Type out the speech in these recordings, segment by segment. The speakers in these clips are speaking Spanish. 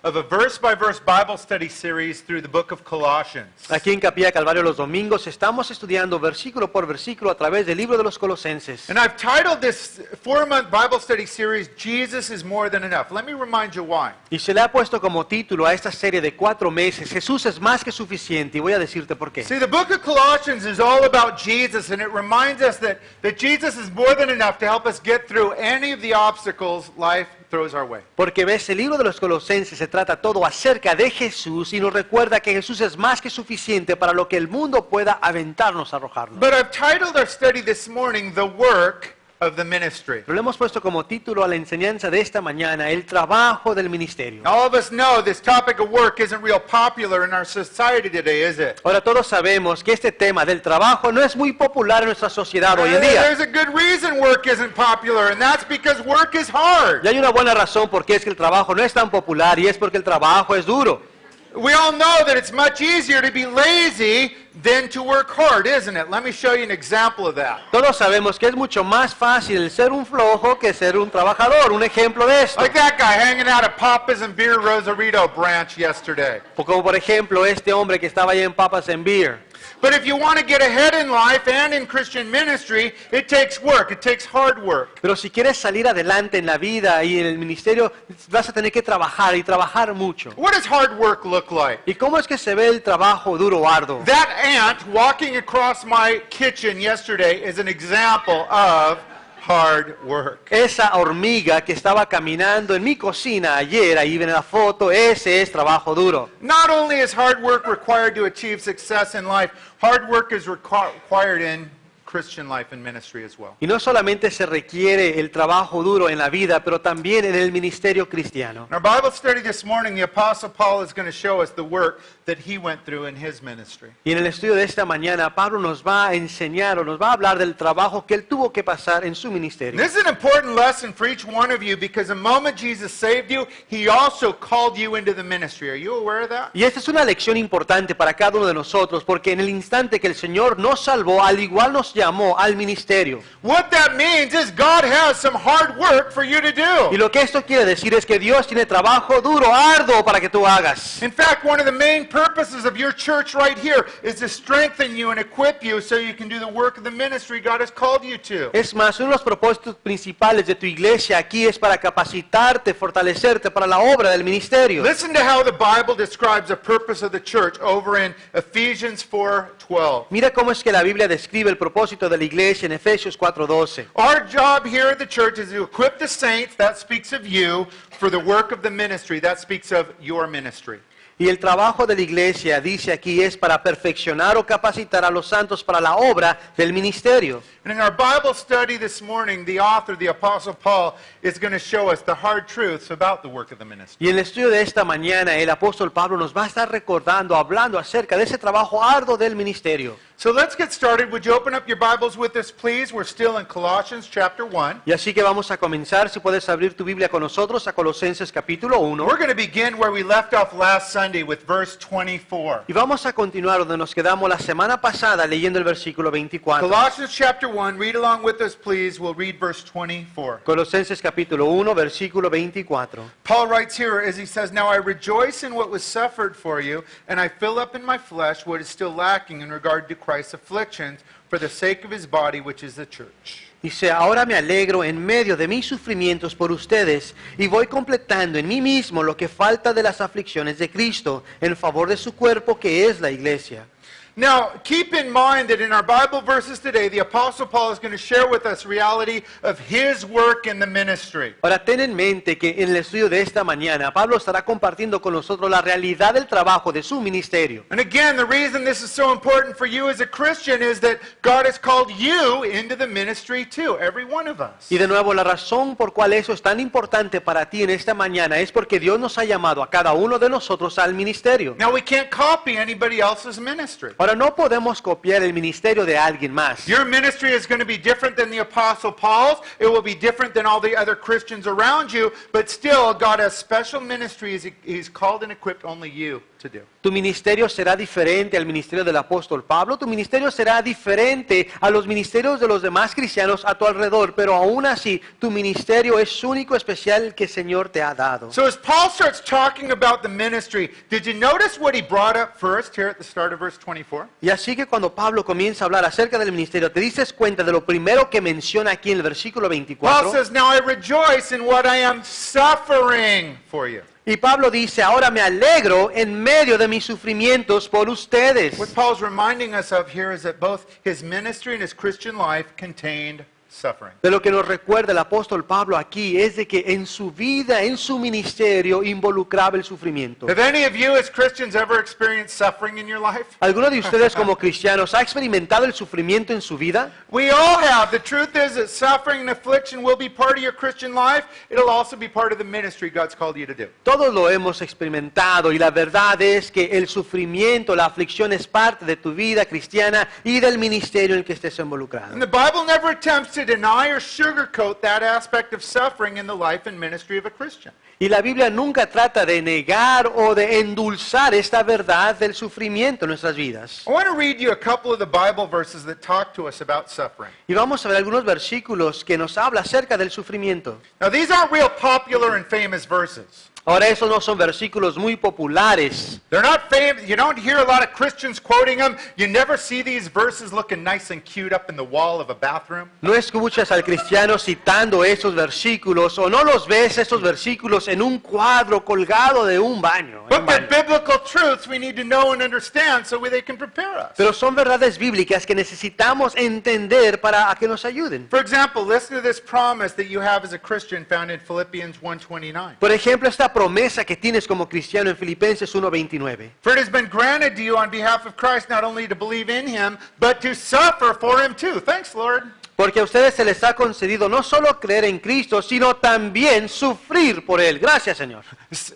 of a verse-by-verse Bible study series through the book of Colossians. Aquí en Capilla Calvario los domingos estamos estudiando versículo por versículo a través del libro de los Colosenses. And I've titled this 4-month Bible study series, Jesus is More Than Enough. Let me remind you why. Y se le ha puesto como título a esta serie de 4 meses, Jesús es más que suficiente, y voy a decirte por qué. See, the book of Colossians is all about Jesus, and it reminds us that Jesus is more than enough to help us get through any of the obstacles life throws our way. Porque ves, el libro de los Colosenses se trata todo acerca de Jesús y nos recuerda que Jesús es más que suficiente para lo que el mundo pueda aventarnos, arrojarnos. But I've titled our study this morning, The Work of the Ministry. Pero le hemos puesto como título a la enseñanza de esta mañana, el trabajo del ministerio. All of us know this topic of work isn't real popular in our society today, is it? Ahora todos sabemos que este tema del trabajo no es muy popular en nuestra sociedad hoy en día. There's a good reason work isn't popular, and that's because work is hard. Y hay una buena razón por qué es que el trabajo no es tan popular, y es porque el trabajo es duro. We all know that it's much easier to be lazy than to work hard, isn't it? Let me show you an example of that. Todos sabemos que es mucho más fácil ser un flojo que ser un trabajador. Un ejemplo de esto. Like that guy hanging out at Papa's and Beer Rosarito branch yesterday. Como por ejemplo este hombre que estaba ahí en Papas and Beer. But if you want to get ahead in life and in Christian ministry, it takes work. It takes hard work. Pero si quieres salir adelante en la vida y en el ministerio, vas a tener que trabajar y trabajar mucho. What does hard work look like? ¿Y cómo es que se ve el trabajo duro o arduo? That ant walking across my kitchen yesterday is an example of hard work. Esa hormiga que estaba caminando en mi cocina ayer, ahí viene la foto, ese es trabajo duro. Not only is hard work required to achieve success in life, hard work is required in Christian life and ministry as well. Y no solamente se requiere el trabajo duro en la vida, pero también en el ministerio cristiano. In our Bible study this morning, the Apostle Paul is going to show us the work that he went through in his ministry. Y en el estudio de esta mañana, Pablo nos va a enseñar o nos va a hablar del trabajo que él tuvo que pasar en su ministerio. This is an important lesson for each one of you because the moment Jesus saved you, he also called you into the ministry. Are you aware of that? Y esta es una lección importante para cada uno de nosotros, porque en el instante que el Señor nos salvó, al igual nos llamó al ministerio. What that means is God has some hard work for you to Y do. lo que esto quiere decir es que Dios tiene trabajo duro, arduo para que tú hagas. In fact, one of the main purposes of your church right here is to strengthen you and equip you so you can do the work of the ministry God has called you to. Es más, uno de los propósitos principales de tu iglesia aquí es para capacitarte, fortalecerte para la obra del ministerio. Listen to how the Bible describes the purpose of the church over in Ephesians 4:12. Mira cómo es que la Biblia describe el propósito de la iglesia en Efesios 4:12. Our job here at the church is to equip the saints, that speaks of you, for the work of the ministry, that speaks of your ministry. Y el trabajo de la iglesia, dice aquí, es para perfeccionar o capacitar a los santos para la obra del ministerio. And in our Bible study this morning, the author, the Apostle Paul, is going to show us the hard truths about the work of the ministry. Y en el estudio de esta mañana, el apóstol Pablo nos va a estar recordando, hablando acerca de ese trabajo arduo del ministerio. So let's get started. Would you open up your Bibles with us, please? We're still in Colossians chapter 1. Y así que vamos a comenzar, si puedes abrir tu Biblia con nosotros, a Colosenses capítulo 1. We're going to begin where we left off last Sunday with verse 24. Y vamos a continuar donde nos quedamos la semana pasada leyendo el versículo 24. Colossians chapter 1, read along with us, please. We'll read verse 24. Colosenses capítulo 1, versículo 24. Paul writes here as he says, Now I rejoice in what was suffered for you, and I fill up in my flesh what is still lacking in regard to Christ's afflictions for the sake of his body, which is the church. Dice, ahora me alegro en medio de mis sufrimientos por ustedes y voy completando en mí mismo lo que falta de las aflicciones de Cristo en favor de su cuerpo que es la iglesia. Now, keep in mind that in our Bible verses today, the Apostle Paul is going to share with us reality of his work in the ministry. Ahora ten en mente que en el estudio de esta mañana Pablo estará compartiendo con nosotros la realidad del trabajo de su ministerio. And again, the reason this is so important for you as a Christian is that God has called you into the ministry too, every one of us. Y de nuevo, la razón por cual eso es tan importante para ti en esta mañana es porque Dios nos ha llamado a cada uno de nosotros al ministerio. Now, we can't copy anybody else's ministry. Ahora, no podemos copiar el ministerio de alguien más. Your ministry is going to be different than the Apostle Paul's. It will be different than all the other Christians around you, but still, God has special ministries He's called and equipped only you to do. Tu ministerio será diferente al ministerio del apóstol Pablo. Tu ministerio será diferente a los ministerios de los demás cristianos a tu alrededor. Pero aún así, tu ministerio es único, especial, que el Señor te ha dado. So as Paul starts talking about the ministry, did you notice what he brought up first here at the start of verse 24? Y así que cuando Pablo comienza a hablar acerca del ministerio, ¿te dices cuenta de lo primero que menciona aquí en el versículo Paul 24? says, now I rejoice in what I am suffering for you. Y Pablo dice, ahora me alegro en medio de mis sufrimientos por ustedes. What Paul's reminding us of here is that both his ministry and his Christian life contained suffering. De lo que nos recuerda el apóstol Pablo aquí es de que en su vida, en su ministerio, involucraba el sufrimiento. Have any of you as Christians ever experienced suffering in your life? ¿Alguno de ustedes como cristianos ha experimentado el sufrimiento en su vida? We all have. The truth is that suffering and affliction will be part of your Christian life. It'll also be part of the ministry God's called you to do. Todos lo hemos experimentado y la verdad es que el sufrimiento, la aflicción es parte de tu vida cristiana y del ministerio en el que estés involucrado. And the Bible never attempts to deny or sugarcoat that aspect of suffering in the life and ministry of a Christian. Y la Biblia nunca trata de negar o de endulzar esta verdad del sufrimiento en nuestras vidas. I want to read you a couple of the Bible verses that talk to us about suffering. Y vamos a ver algunos versículos que nos habla acerca del sufrimiento. Now, these aren't real popular and famous verses. Ahora, esos no son versículos muy populares. They're not famous. You don't hear a lot of Christians quoting them. You never see these verses looking nice and cute up in the wall of a bathroom. No escuchas al cristiano citando esos versículos o no los ves esos versículos en un cuadro colgado de un baño. But they're biblical truths we need to know and understand so they can prepare us. Pero son verdades bíblicas que necesitamos entender para que nos ayuden. For example, listen to this promise that you have as a Christian found in Philippians 1:29. Por ejemplo, esta promesa que tienes como cristiano en Filipenses 1:29. For it has been granted to you on behalf of Christ not only to believe in him, but to suffer for him too. Thanks, Lord. Porque a ustedes se les ha concedido no solo creer en Cristo, sino también sufrir por Él. Gracias, Señor.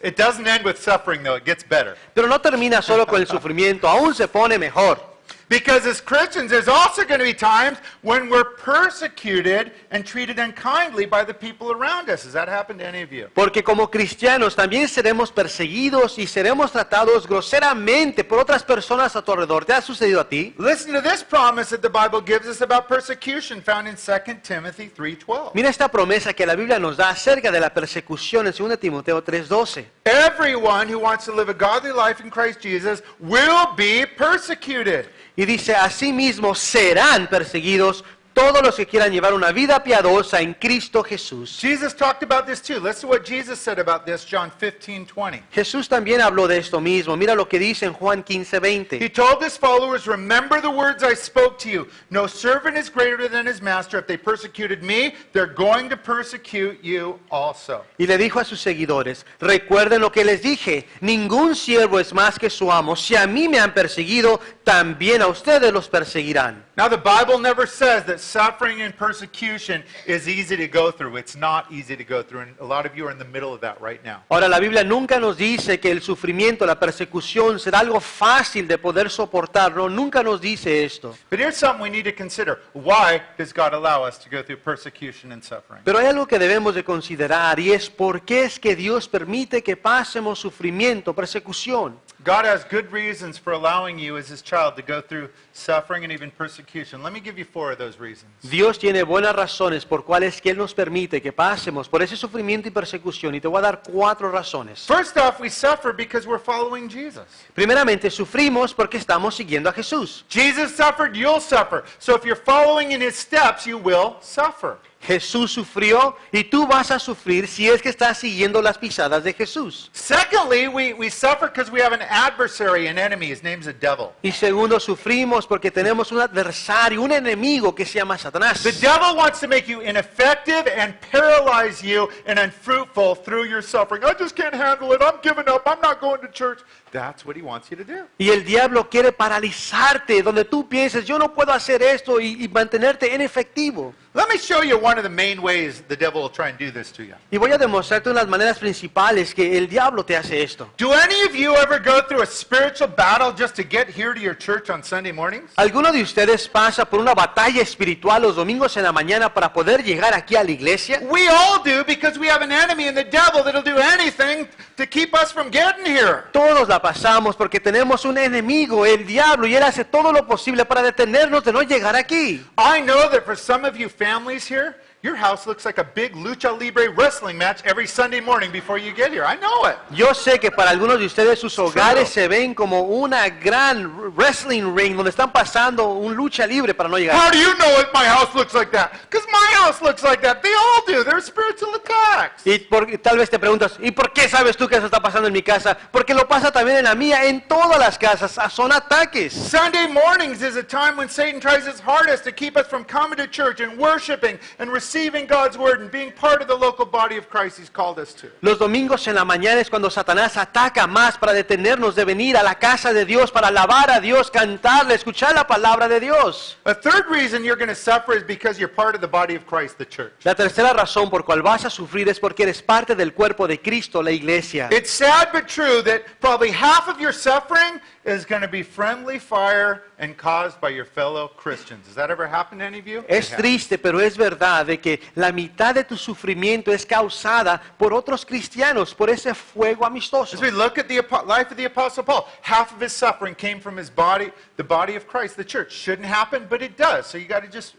It doesn't end with suffering, though. It gets better. Pero no termina solo con el sufrimiento, aún se pone mejor. Because as Christians, there's also going to be times when we're persecuted and treated unkindly by the people around us. Has that happened to any of you? Porque como cristianos también seremos perseguidos y seremos tratados groseramente por otras personas a tu alrededor. ¿Te ha sucedido a ti? Listen to this promise that the Bible gives us about persecution found in 2 Timothy 3:12. Mira esta promesa que la Biblia nos da acerca de la persecución en 2 Timoteo 3:12. Everyone who wants to live a godly life in Christ Jesus will be persecuted. Y dice, asimismo serán perseguidos todos los que quieran llevar una vida piadosa en Cristo Jesús. Jesus talked about this too. Listen to what Jesus said about this, John 15:20. Jesús también habló de esto mismo. Mira lo que dice en Juan He 15:20. told his followers, remember the words I spoke to you. No servant is greater than his master. If they persecuted me, they're going to persecute you also. Y le dijo a sus seguidores, recuerden lo que les dije, ningún siervo es más que su amo. Si a mí me han perseguido, también a ustedes los perseguirán. Now the Bible never says that suffering and persecution is easy to go through. It's not easy to go through, and a lot of you are in the middle of that right now. Ahora, la Biblia nunca nos dice que el sufrimiento, la persecución será algo fácil de poder soportar. No, nunca nos dice esto. But here's something we need to consider. Why does God allow us to go through persecution and suffering? Pero hay algo que debemos de considerar y es por qué es que Dios permite que pasemos sufrimiento, persecución. God has good reasons for allowing you as his child to go through suffering and even persecution. Let me give you 4 of those reasons. Dios tiene buenas razones por cuales que Él nos permite que pasemos por ese sufrimiento y persecución. Y te voy a dar 4 razones. First off, we suffer because we're following Jesus. Primeramente, sufrimos porque estamos siguiendo a Jesús. Jesus suffered, you'll suffer. So if you're following in his steps, you will suffer. Jesús sufrió y tú vas a sufrir si es que estás siguiendo las pisadas de Jesús. Secondly, we suffer because we have an adversary, an enemy. His name's the devil. Y segundo, sufrimos porque tenemos un adversario, un enemigo que se llama Satanás. The devil wants to make you ineffective and paralyze you and unfruitful through your suffering. I just can't handle it. I'm giving up. I'm not going to church. That's what he wants you to do. Y el diablo quiere paralizarte, donde tú pienses, yo no puedo hacer esto y mantenerte inefectivo. Let me show you one of the main ways the devil will try and do this to you. Y voy a demostrarte unas maneras principales que el diablo te hace esto. Do any of you ever go through a spiritual battle just to get here to your church on Sunday mornings? ¿Alguno de ustedes pasa por una batalla espiritual los domingos en la mañana para poder llegar aquí a la iglesia? We all do, because we have an enemy in the devil that'll do anything to keep us from getting here. Todos la pasamos porque tenemos un enemigo, el diablo, y él hace todo lo posible para detenernos de no llegar aquí. I know that for some of you families here, your house looks like a big lucha libre wrestling match every Sunday morning before you get here. I know it. Yo sé que para algunos de ustedes sus hogares se ven como una gran wrestling ring donde están pasando un lucha libre para no llegar. How do you know if my house looks like that? Because my house looks like that. They all do. They're spiritual attacks. Y tal vez te preguntas, ¿y por qué sabes tú que eso está pasando en mi casa? Porque lo pasa también en la mía, en todas las casas, son ataques. Sunday mornings is a time when Satan tries his hardest to keep us from coming to church and worshiping and receiving God's word and being part of the local body of Christ He's called us to. Los domingos en la mañana es cuando Satanás ataca más para detenernos de venir a la casa de Dios, para alabar a Dios, cantarle, escuchar la palabra de Dios. A third reason you're going to suffer is because you're part of the body of Christ, the church. La tercera razón por cual vas a sufrir es porque eres parte del cuerpo de Cristo, la iglesia. It's sad but true that probably half of your suffering is going to be friendly fire and caused by your fellow Christians. Has that ever happened to any of you? Es It has. triste, pero es verdad de que la mitad de tu sufrimiento es causada por otros cristianos, por ese fuego amistoso. As we look at the life of the Apostle Paul, half of his suffering came from his body, the body of Christ, the church. Shouldn't happen, but it does. So you got to just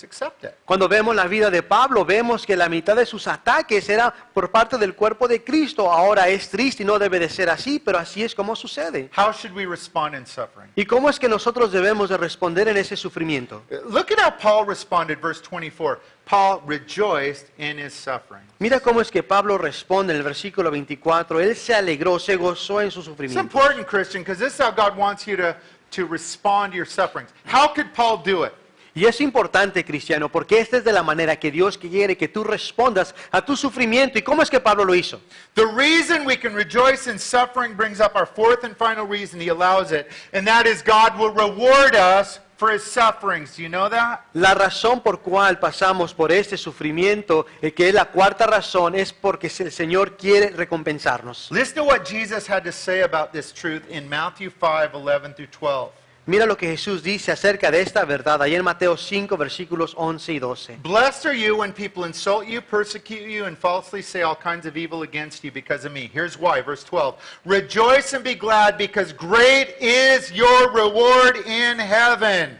accept it. Cuando vemos la vida de Pablo, vemos que la mitad de sus ataques era por parte del cuerpo de Cristo. Ahora es triste y no debe de ser así, pero así es como sucede. How should we respond in suffering? ¿Y cómo es que nosotros debemos de responder en ese sufrimiento? Look at how Paul responded, verse 24. Paul rejoiced in his suffering. Mira cómo es que Pablo responde en el versículo 24. Él se alegró, se gozó en su It's sufrimiento. important, Christian, because this is how God wants you to respond to your sufferings. How could Paul do it? Y es importante, cristiano, porque esta es de la manera que Dios quiere que tú respondas a tu sufrimiento. ¿Y cómo es que Pablo lo hizo? The reason we can rejoice in suffering brings up our fourth and final reason he allows it, and that is God will reward us for his sufferings. Do you know that? La razón por cual pasamos por este sufrimiento, que es la cuarta razón, es porque el Señor quiere recompensarnos. Listen to what Jesus had to say about this truth in Matthew 5:11 through 12. Mira lo que Jesús dice acerca de esta verdad, ahí en Mateo 5, versículos 11 y 12. Blessed are you when people insult you, persecute you, and falsely say all kinds of evil against you because of me. Here's why, verse 12. Rejoice and be glad, because great is your reward in heaven.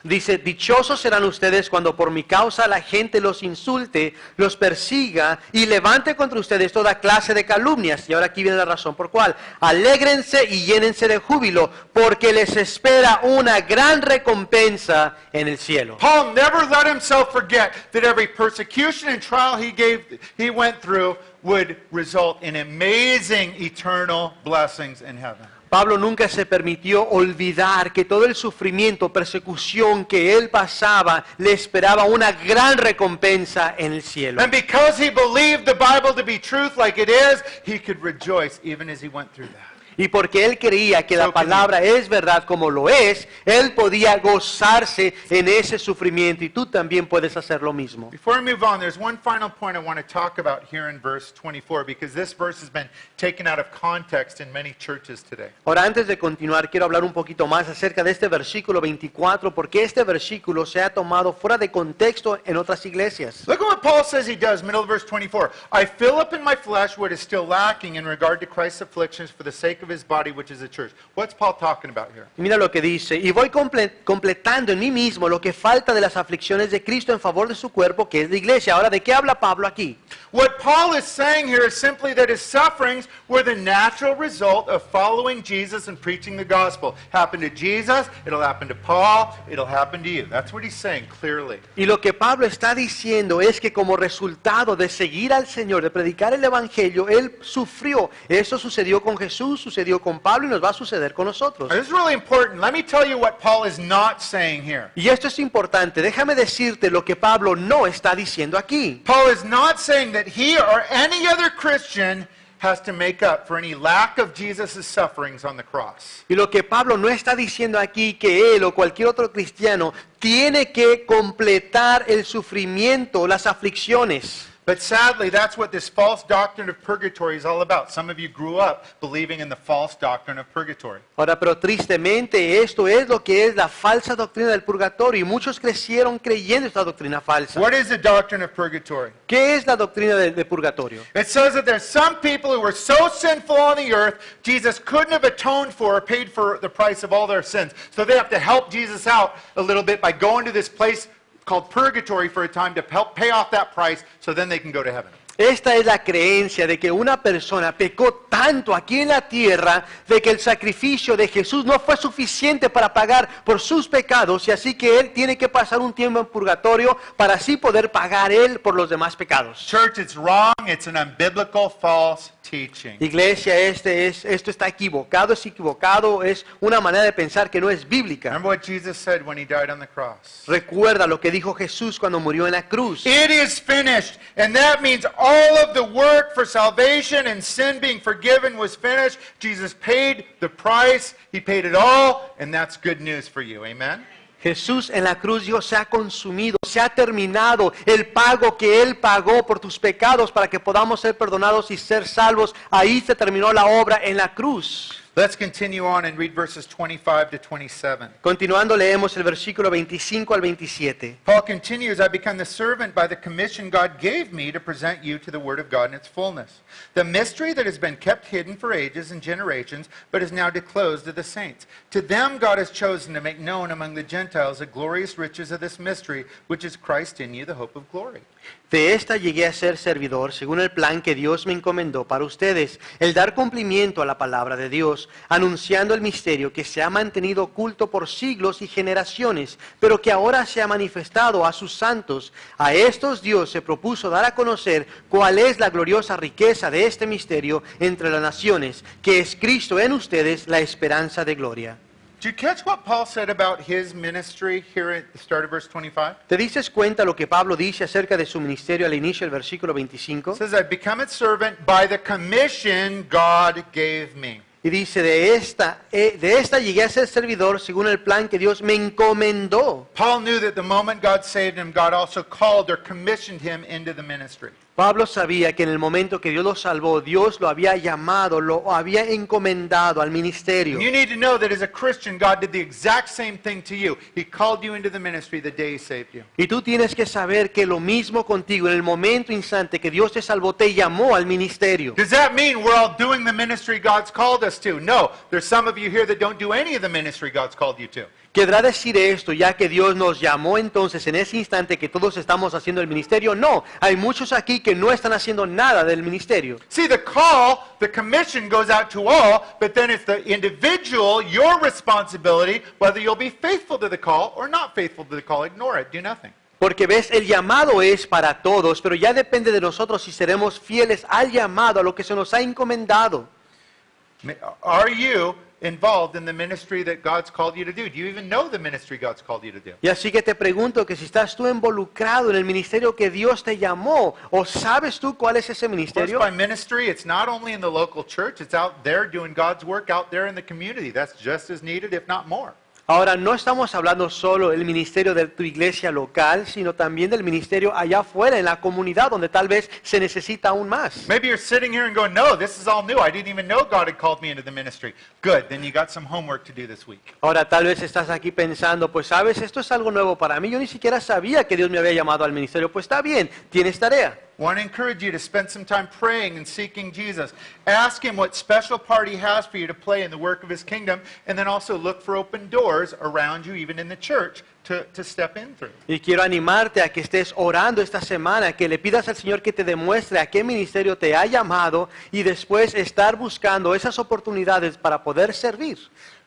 Dice, dichosos serán ustedes cuando por mi causa la gente los insulte, los persiga y levante contra ustedes toda clase de calumnias. Y ahora aquí viene la razón por cuál. Alégrense y llénense de júbilo, porque les espera una gran recompensa en el cielo. Paul never let himself forget that every persecution and trial he went through would result in amazing eternal blessings in heaven. Pablo nunca se permitió olvidar que todo el sufrimiento, persecución que él pasaba, le esperaba una gran recompensa en el cielo. And because he believed the Bible to be truth like it is, he could rejoice even as he went through that. Y porque él creía que la So can palabra es verdad como lo es, él podía gozarse en ese sufrimiento y tú también puedes hacer lo mismo. Before we move on, there's one final point I want to talk about here in verse 24, because this verse has been taken out of context in many churches today. Ahora, antes de continuar, quiero hablar un poquito más acerca de este versículo 24, porque este versículo se ha tomado fuera de contexto en otras iglesias. Look at what Paul says he does, middle of verse 24. I fill up in my flesh what is still lacking in regard to Christ's afflictions for the sake of his body, which is the church. What's Paul talking about here? Mira lo que dice, y voy completando en mí mismo lo que falta de las aflicciones de Cristo en favor de su cuerpo, que es la iglesia. Ahora, ¿de qué habla Pablo aquí? What Paul is saying here is simply that his sufferings were the natural result of following Jesus and preaching the gospel. Happened to Jesus, it'll happen to Paul, it'll happen to you. That's what he's saying clearly. Y lo que Pablo está diciendo es que como resultado de seguir al Señor, de predicar el Evangelio, él sufrió. Eso sucedió con Jesús, sucedió con Pablo y nos va a suceder con nosotros. Now, this is really important. Let me tell you what Paul is not saying here. Y esto es importante. Déjame decirte lo que Pablo no está diciendo aquí. Paul is not saying that he or any other Christian has to make up for any lack of Jesus' sufferings on the cross. Y lo que Pablo no está diciendo aquí que él o cualquier otro cristiano tiene que completar el sufrimiento, las aflicciones. But sadly, that's what this false doctrine of purgatory is all about. Some of you grew up believing in the false doctrine of purgatory. Ahora, pero tristemente esto es lo que es la falsa doctrina del purgatorio y muchos crecieron creyendo esta doctrina falsa. What is the doctrine of purgatory? ¿Qué es la doctrina de purgatorio? It says that there's some people who were so sinful on the earth, Jesus couldn't have atoned for or paid for the price of all their sins. So they have to help Jesus out a little bit by going to this place called purgatory for a time to help pay off that price so then they can go to heaven. Esta es la creencia de que una persona pecó tanto aquí en la tierra de que el sacrificio de Jesús no fue suficiente para pagar por sus pecados y así que Él tiene que pasar un tiempo en purgatorio para así poder pagar Él por los demás pecados. Church, it's wrong. It's an unbiblical, false teaching. Iglesia, esto está equivocado, es una manera de pensar que no es bíblica. Remember what Jesus said when he died on the cross. Recuerda lo que dijo Jesús cuando murió en la cruz. It is finished, and that means all of the work for salvation and sin being forgiven was finished. Jesus paid the price. He paid it all, and that's good news for you. Amen? Jesús en la cruz dijo, se ha consumido, se ha terminado el pago que Él pagó por tus pecados para que podamos ser perdonados y ser salvos. Ahí se terminó la obra en la cruz. Let's continue on and read verses 25 to 27. Continuando leemos el versículo 25 al 27. Paul continues, I become the servant by the commission God gave me to present you to the word of God in its fullness. The mystery that has been kept hidden for ages and generations, but is now disclosed to the saints. To them God has chosen to make known among the Gentiles the glorious riches of this mystery, which is Christ in you, the hope of glory. De esta llegué a ser servidor según el plan que Dios me encomendó para ustedes, el dar cumplimiento a la palabra de Dios, anunciando el misterio que se ha mantenido oculto por siglos y generaciones, pero que ahora se ha manifestado a sus santos. A estos Dios se propuso dar a conocer cuál es la gloriosa riqueza de este misterio entre las naciones, que es Cristo en ustedes, la esperanza de gloria. Did you catch what Paul said about his ministry here at the start of verse 25? ¿Te dices cuenta lo que Pablo dice acerca de su ministerio al inicio del versículo 25? It says, I've become its servant by the commission God gave me. Y dice, de esta llegué a ser servidor según el plan que Dios me encomendó. Paul knew that the moment God saved him, God also called or commissioned him into the ministry. Pablo sabía que en el momento que Dios lo salvó, Dios lo había llamado, lo había encomendado al ministerio. And you need to know that as a Christian, God did the exact same thing to you. He called you into the ministry the day He saved you. Y tú tienes que saber que lo mismo contigo, en el momento instante que Dios te salvó, te llamó al ministerio. Does that mean we're all doing the ministry God's called us to? No. There's some of you here that don't do any of the ministry God's called you to. ¿Querrá decir esto ya que Dios nos llamó entonces en ese instante que todos estamos haciendo el ministerio? No, hay muchos aquí que no están haciendo nada del ministerio. See, the call, the commission goes out to all, but then it's the individual, your responsibility, whether you'll be faithful to the call or not faithful to the call. Ignore it. Do nothing. Porque ves, el llamado es para todos, pero ya depende de nosotros si seremos fieles al llamado, a lo que se nos ha encomendado. Are you involved in the ministry that God's called you to do? Do you even know the ministry God's called you to do? Y así que te pregunto que si estás tú involucrado en el ministerio que Dios te llamó, o sabes tú cuál es ese Of course, ministerio. by ministry, it's not only in the local church, it's out there doing God's work out there in the community. That's just as needed, if not more. Ahora, no estamos hablando solo del ministerio de tu iglesia local, sino también del ministerio allá afuera, en la comunidad, donde tal vez se necesita aún más. Maybe you're sitting here and going, no, this is all new. I didn't even know God had called me into the ministry. Good, then you got some homework to do this week. Ahora, tal vez estás aquí pensando, pues sabes, esto es algo nuevo para mí. Yo ni siquiera sabía que Dios me había llamado al ministerio. Pues está bien, tienes tarea. I want to encourage you to spend some time praying and seeking Jesus. Ask Him what special part He has for you to play in the work of His kingdom, and then also look for open doors around you, even in the church, to step in through. Y quiero animarte a que estés orando esta semana, que le pidas al Señor que te demuestre a qué ministerio te ha llamado y después estar buscando esas oportunidades para poder servir.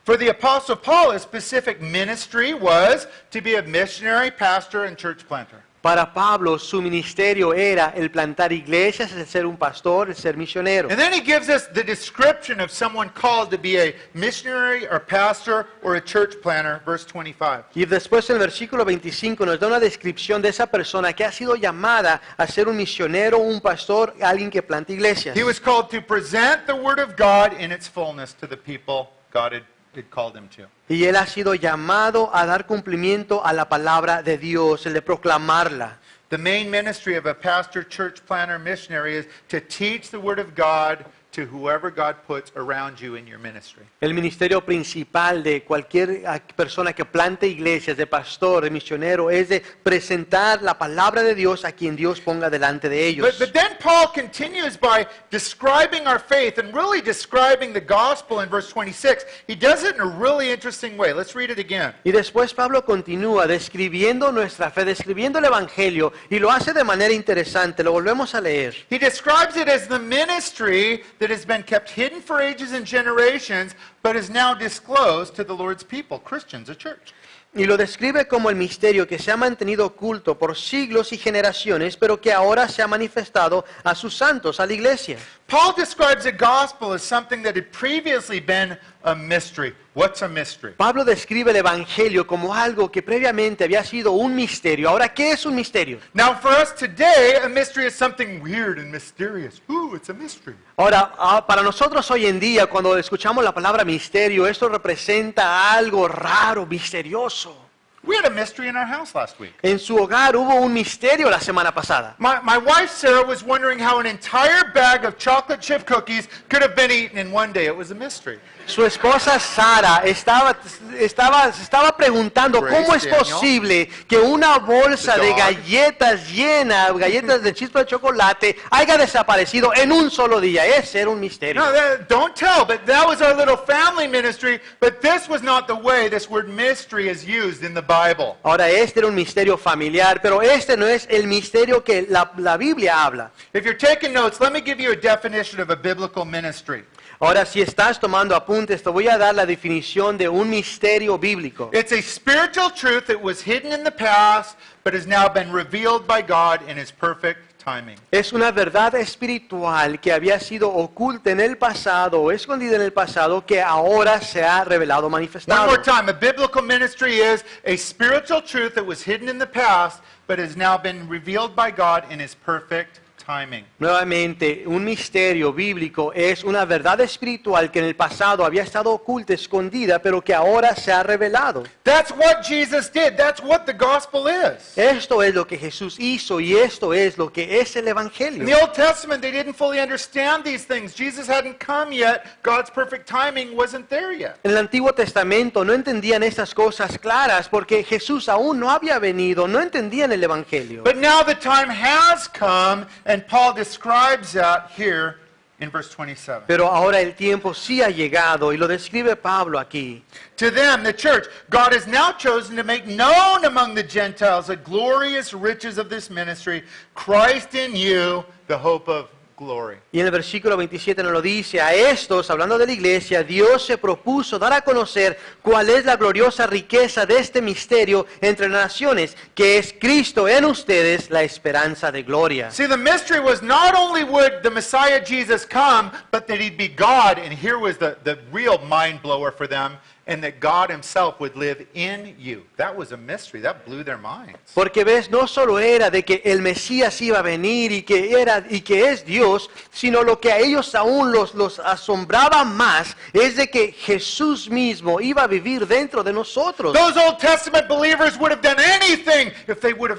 For the Apostle Paul, his specific ministry was to be a missionary, pastor, and church planter. Para Pablo, su ministerio era el plantar iglesias, el ser un pastor, el ser misionero. And then he gives us the description of someone called to be a missionary or pastor or a church planter, verse 25. Y después el versículo 25 nos da una descripción de esa persona que ha sido llamada a ser un misionero, un pastor, alguien que planta iglesias. He was called to present the word of God in its fullness to the people God had called him to. Y él ha sido llamado a dar cumplimiento a la palabra de Dios, el de proclamarla. The main ministry of a pastor, church planter, missionary is to teach the word of God to whoever God puts around you in your ministry. El ministerio principal de cualquier persona que plante iglesias, de pastor, de misionero, es de presentar la palabra de Dios a quien Dios ponga delante de ellos. But then Paul continues by describing our faith and really describing the gospel in verse 26. He does it in a really interesting way. Let's read it again. Y después Pablo continúa describiendo nuestra fe, describiendo el Evangelio, y lo hace de manera interesante. Lo volvemos a leer. He describes it as the ministry that has been kept hidden for ages and generations, but is now disclosed to the Lord's people, Christians, a church. Y lo describe como el misterio que se ha mantenido oculto por siglos y generaciones, pero que ahora se ha manifestado a sus santos, a la iglesia. Paul describes the gospel as something that had previously been a mystery. What's a mystery? Pablo describe el Evangelio como algo que previamente había sido un misterio. Ahora, ¿qué es un misterio? Now, for us today, a mystery is something weird and mysterious. Ooh, it's a mystery. Ahora, para nosotros hoy en día, cuando escuchamos la palabra misterio, esto representa algo raro, misterioso. We had a mystery in our house last week. En su hogar hubo un misterio la semana pasada. My wife Sarah was wondering how an entire bag of chocolate chip cookies could have been eaten in one day. It was a mystery. Su esposa Sara se estaba preguntando Praise cómo es Daniel. posible que una bolsa The de dog. galletas llena, galletas de chispa de chocolate, haya desaparecido en un solo día. Ese era un misterio. No, don't tell, but that was our little family ministry. But this was not the way this word mystery is used in the Bible. Ahora, este era un misterio familiar, pero este no es el misterio que la Biblia habla. If you're taking notes, let me give you a definition of a biblical ministry. Ahora, si estás tomando apuntes, te voy a dar la definición de un misterio bíblico. It's a spiritual truth that was hidden in the past, but has now been revealed by God in His perfect timing. Es una verdad espiritual que había sido oculta en el pasado o escondida en el pasado que ahora se ha revelado, One manifestado. more time, a biblical ministry is a spiritual truth that was hidden in the past, but has now been revealed by God in His perfect timing. Nuevamente, un misterio bíblico es una verdad espiritual que en el pasado había estado oculta, escondida, pero que ahora se ha revelado. That's what Jesus did. That's what the gospel is. Esto es lo que Jesús hizo y esto es lo que es el In Evangelio. the Old Testament, they didn't fully understand these things. Jesus hadn't come yet. God's perfect timing wasn't there yet. En el Antiguo Testamento no entendían estas cosas claras porque Jesús aún no había venido, no entendían el Evangelio. But now the time has come, and Paul describes that here in verse 27. Pero ahora el tiempo sí ha llegado y lo describe Pablo aquí. To them, the church, God has now chosen to make known among the Gentiles the glorious riches of this ministry, Christ in you, the hope of glory. Y en el versículo 27 nos lo dice, a estos, hablando de la iglesia, Dios se propuso dar a conocer cuál es la gloriosa riqueza de este misterio entre las naciones, que es Cristo en ustedes, la esperanza de gloria. See, the mystery was not only would the Messiah Jesus come, but that He'd be God, and here was the real mind blower for them, and that God Himself would live in you. That was a mystery. That blew their minds. Porque ves, no solo era de que el Mesías iba a venir y que es Dios, sino lo que a ellos aún los asombraba más es de que Jesús mismo iba a vivir dentro de nosotros. Those Old Testament believers would have done anything if they could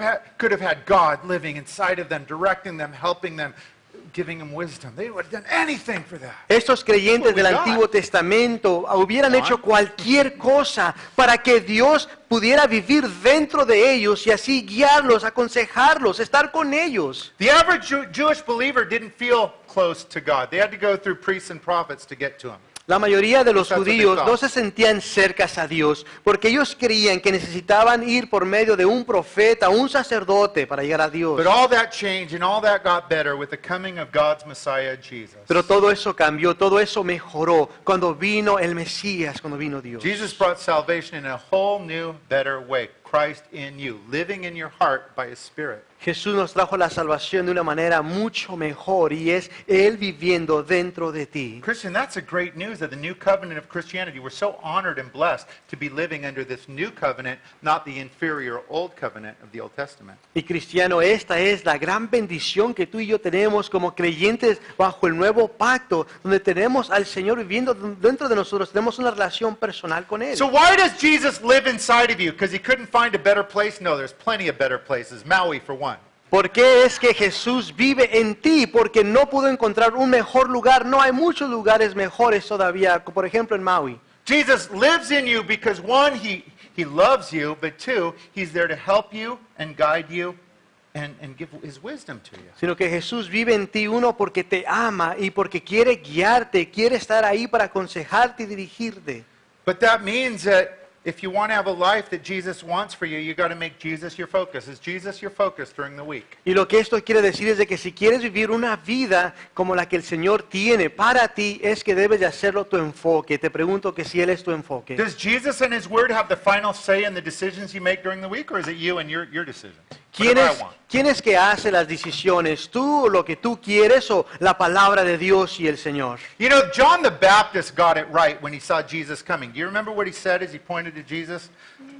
have had God living inside of them, directing them, helping them, giving them wisdom. They would have done anything for that. Estos creyentes del What we got. Antiguo Testamento hubieran hecho cualquier cosa para que Dios pudiera vivir dentro de ellos y así guiarlos, aconsejarlos, estar con ellos. The average Jewish believer didn't feel close to God. They had to go through priests and prophets to get to Him. La mayoría de los That's what they judíos thought. no se sentían cercas a Dios porque ellos creían que necesitaban ir por medio de un profeta, un sacerdote para llegar a Dios. But all that changed and all that got better with the coming of God's Messiah, Jesus. Pero todo eso cambió, todo eso mejoró cuando vino el Mesías, cuando vino Dios. Jesus brought salvation in a whole new, better way. Christ in you, living in your heart by His Spirit. Jesús nos trajo la salvación de una manera mucho mejor y es Él viviendo dentro de ti. Christian, that's a great news of the new covenant of Christianity. We're so honored and blessed to be living under this new covenant, not the inferior old covenant of the Old Testament. Y cristiano, esta es la gran bendición que tú y yo tenemos como creyentes bajo el nuevo pacto, donde tenemos al Señor viviendo dentro de nosotros, tenemos una relación personal con Él. So why does Jesus live inside of you? Because He couldn't find a better place? No, there's plenty of better places. Maui, for one. ¿Por qué es que Jesús vive en ti? Porque no pudo encontrar un mejor lugar. No hay muchos lugares mejores todavía, por ejemplo en Maui. Jesus lives in you because one, He loves you, but two, He's there to help you and guide you and give His wisdom to you. Sino que Jesús vive en ti, uno, porque te ama y porque quiere guiarte, quiere estar ahí para aconsejarte y dirigirte. But that means that if you want to have a life that Jesus wants for you, you got to make Jesus your focus. Is Jesus your focus during the week? Y lo que esto quiere decir es de que si quieres vivir una vida como la que el Señor tiene para ti, es que debes de hacerlo tu enfoque. Te pregunto que si Él es tu enfoque. Does Jesus and His Word have the final say in the decisions you make during the week, or is it you and your decisions? Whatever I want. ¿Quién es que hace las decisiones? ¿Tú, lo que tú quieres, o la palabra de Dios y el Señor? You know, John the Baptist got it right when he saw Jesus coming. Do you remember what he said as he pointed to Jesus?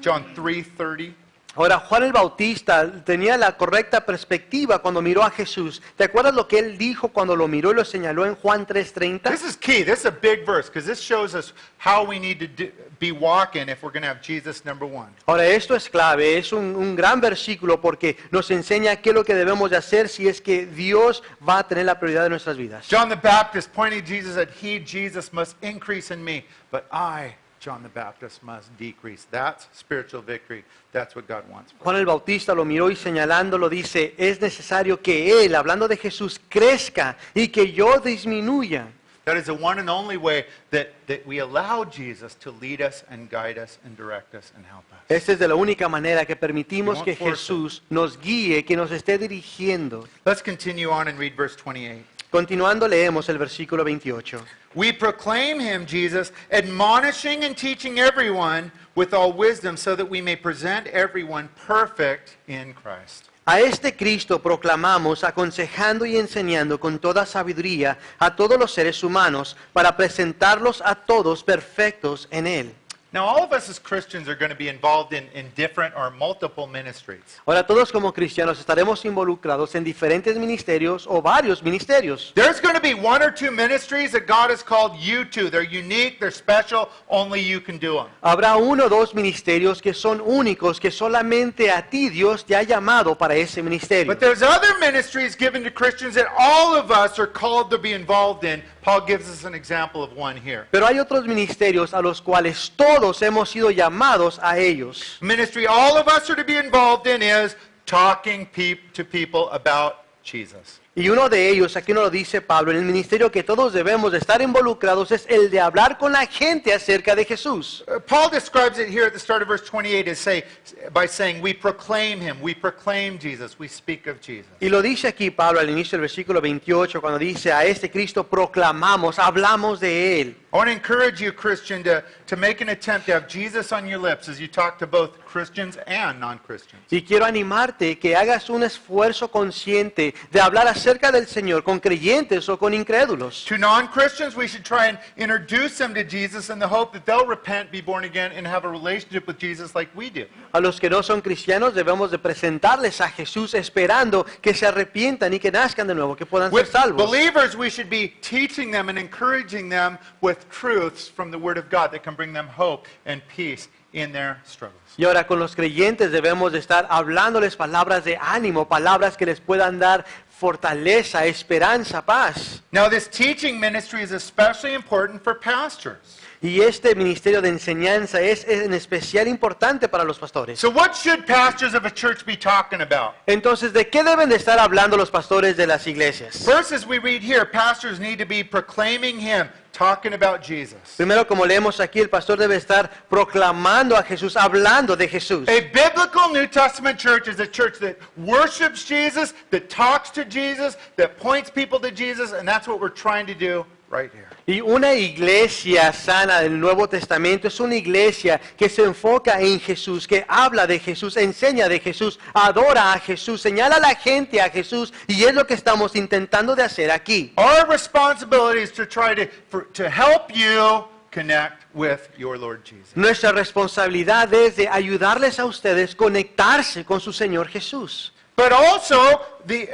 John 3:30. Ahora, Juan el Bautista tenía la correcta perspectiva cuando miró a Jesús. ¿Te acuerdas lo que él dijo cuando lo miró y lo señaló en Juan 3:30? This is key. This is a big verse because this shows us how we need to be walking if we're going to have Jesus number one. Ahora, esto es clave, es un gran versículo porque nos enseña qué es lo que debemos de hacer si es que Dios va a tener la prioridad de nuestras vidas. John the Baptist pointing to Jesus said, He, Jesus, must increase in me, but I, John the Baptist, must decrease. That's spiritual victory. That's what God wants. Juan el Bautista lo miró y señalándolo dice, es necesario que Él, hablando de Jesús, crezca y que yo disminuya. That is the one and only way that we allow Jesus to lead us and guide us and direct us and help us. Esta es de la única manera que permitimos You que won't force Jesús nos guíe, que nos esté dirigiendo. Let's continue on and read verse 28. Continuando leemos el versículo 28. We proclaim Him, Jesus, admonishing and teaching everyone with all wisdom so that we may present everyone perfect in Christ. A este Cristo proclamamos, aconsejando y enseñando con toda sabiduría a todos los seres humanos, para presentarlos a todos perfectos en Él. Now, all of us as Christians are going to be involved in different or multiple ministries. Ahora todos como cristianos estaremos involucrados en diferentes ministerios o varios ministerios. There's going to be one or two ministries that God has called you to. They're unique, they're special, only you can do them. Habrá uno o dos ministerios que son únicos, que solamente a ti Dios te ha llamado para ese ministerio. But there's other ministries given to Christians that all of us are called to be involved in. Paul gives us an example of one here. Pero hay otros ministerios a los cuales todos hemos sido llamados a ellos. Ministry all of us are to be involved in is talking to people about Jesus. Y uno de ellos, aquí nos lo dice Pablo, en el ministerio que todos debemos de estar involucrados es el de hablar con la gente acerca de Jesús. Paul describes it here at the start of verse 28 by saying, we proclaim Him, we proclaim Jesus, we speak of Jesus. Y lo dice aquí Pablo al inicio del versículo 28 cuando dice, a este Cristo proclamamos, hablamos de Él. I want to encourage you, Christian, to make an attempt to have Jesus on your lips as you talk to both Christians and non-Christians. Y quiero animarte que hagas un esfuerzo consciente de hablar acerca del Señor con creyentes o con incrédulos. To non-Christians, we should try and introduce them to Jesus in the hope that they'll repent, be born again, and have a relationship with Jesus like we do. A los que no son cristianos debemos de presentarles a Jesús esperando que se arrepientan y que nazcan de nuevo, que puedan ser With salvos. believers, we should be teaching them and encouraging them with truths from the Word of God that can bring them hope and peace in their struggles. Y ahora con los creyentes debemos de estar hablándoles palabras de ánimo, palabras que les puedan dar fortaleza, esperanza, paz. Now, this teaching ministry is especially important for pastors. Y este ministerio de enseñanza es en especial importante para los pastores. So what should pastors of a church be talking about? Entonces, ¿de qué deben de estar hablando los pastores de las iglesias? First, as we read here, pastors need to be proclaiming Him, talking about Jesus. Primero, como leemos aquí, el pastor debe estar proclamando a Jesús, hablando de Jesús. A biblical New Testament church is a church that worships Jesus, that talks to Jesus, that points people to Jesus, and that's what we're trying to do right here. Y una iglesia sana del Nuevo Testamento es una iglesia que se enfoca en Jesús, que habla de Jesús, enseña de Jesús, adora a Jesús, señala a la gente a Jesús, y es lo que estamos intentando de hacer aquí. Our responsibility is to try to help you connect with your Lord Jesus. Nuestra responsabilidad es de ayudarles a ustedes conectarse con su Señor Jesús. But also,